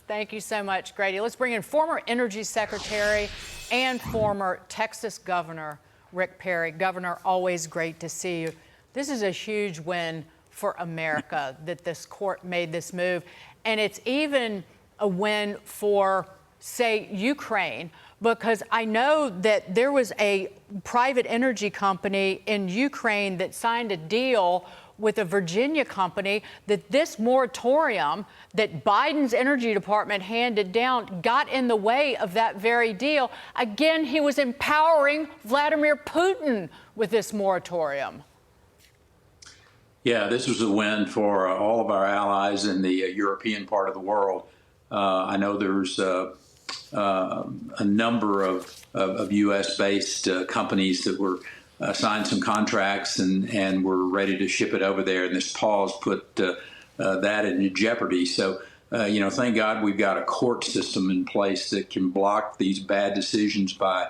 Thank you so much, Grady. Let's bring in former Energy Secretary and former Texas Governor Rick Perry. Governor, always great to see you. This is a huge win for America that this court made this move. And it's even a win for, say, Ukraine, because I know that there was a private energy company in Ukraine that signed a deal with a Virginia company that this moratorium that Biden's Energy Department handed down got in the way of that very deal. Again, he was empowering Vladimir Putin with this moratorium. Yeah, this was a win for all of our allies in the European part of the world. I know there's a number of U.S.-based companies that were signed some contracts and were ready to ship it over there, and this pause put that into jeopardy. So, thank God we've got a court system in place that can block these bad decisions by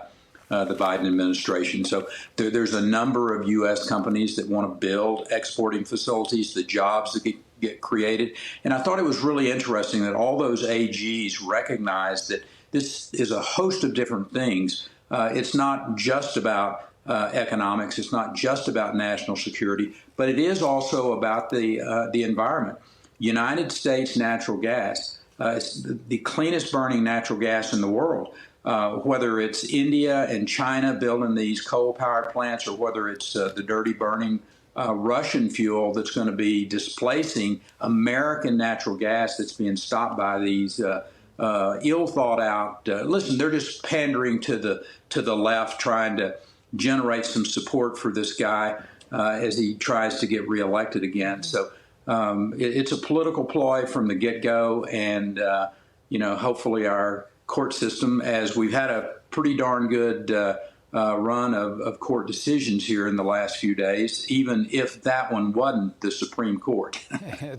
the Biden administration. So there's a number of U.S. companies that want to build exporting facilities, the jobs that get created. And I thought it was really interesting that all those AGs recognized that this is a host of different things. It's not just about economics. It's not just about national security, but it is also about the environment. United States natural gas is the cleanest burning natural gas in the world. Whether it's India and China building these coal-powered plants, or whether it's the dirty burning Russian fuel that's going to be displacing American natural gas that's being stopped by these ill thought out. Listen, they're just pandering to the left, trying to generate some support for this guy as he tries to get reelected again. So it's a political ploy from the get-go, and hopefully our court system, as we've had a pretty darn good run of court decisions here in the last few days, even if that one wasn't the Supreme Court.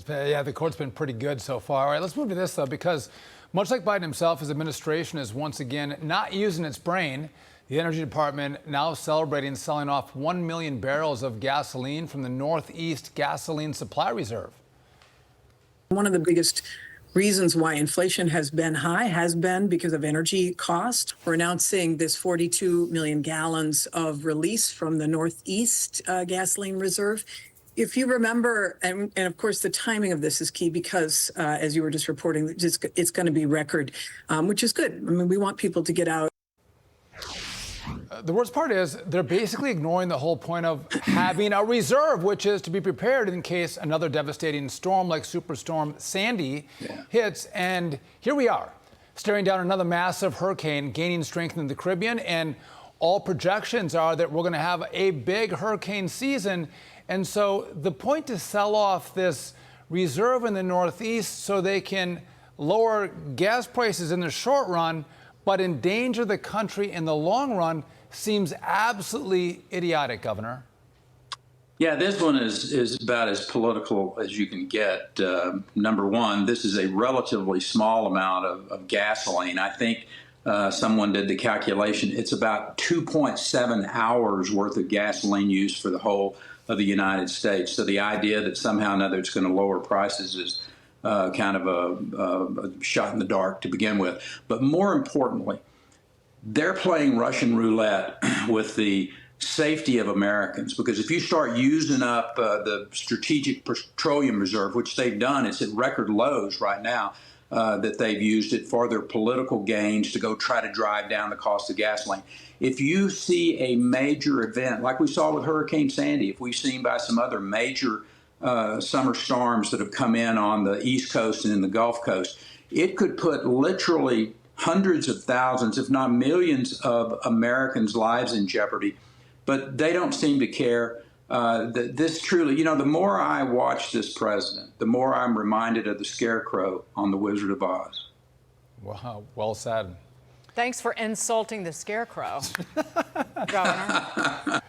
Yeah, the court's been pretty good so far. All right, let's move to this, though, because much like Biden himself, his administration is once again not using its brain. The Energy Department now celebrating selling off 1 million barrels of gasoline from the Northeast Gasoline Supply Reserve. One of the biggest reasons why inflation has been high has been because of energy cost. We're announcing this 42 million gallons of release from the Northeast Gasoline Reserve. If you remember, and of course the timing of this is key because, as you were just reporting, it's going to be record, which is good. I mean, we want people to get out. The worst part is they're basically ignoring the whole point of having a reserve, which is to be prepared in case another devastating storm like Superstorm Sandy hits. And here we are, staring down another massive hurricane gaining strength in the Caribbean. And all projections are that we're going to have a big hurricane season. And so the point to sell off this reserve in the Northeast so they can lower gas prices in the short run, but endanger the country in the long run, seems absolutely idiotic, Governor. Yeah, this one is about as political as you can get. Number one, this is a relatively small amount of gasoline. I think someone did the calculation. It's about 2.7 hours worth of gasoline use for the whole of the United States. So the idea that somehow or another it's going to lower prices is kind of a shot in the dark to begin with. But more importantly, they're playing Russian roulette with the safety of Americans, because if you start using up the Strategic Petroleum Reserve, which they've done, it's at record lows right now, that they've used it for their political gains to go try to drive down the cost of gasoline. If you see a major event, like we saw with Hurricane Sandy, if we've seen by some other major summer storms that have come in on the East Coast and in the Gulf Coast, it could put literally hundreds of thousands, if not millions, of Americans' lives in jeopardy. But they don't seem to care. This truly, the more I watch this president, the more I'm reminded of the scarecrow on The Wizard of Oz. Wow, well said. Thanks for insulting the scarecrow, Governor.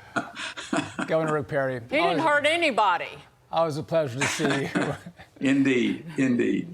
Governor Rick Perry. He didn't hurt anybody. Always a pleasure to see you. Indeed, indeed.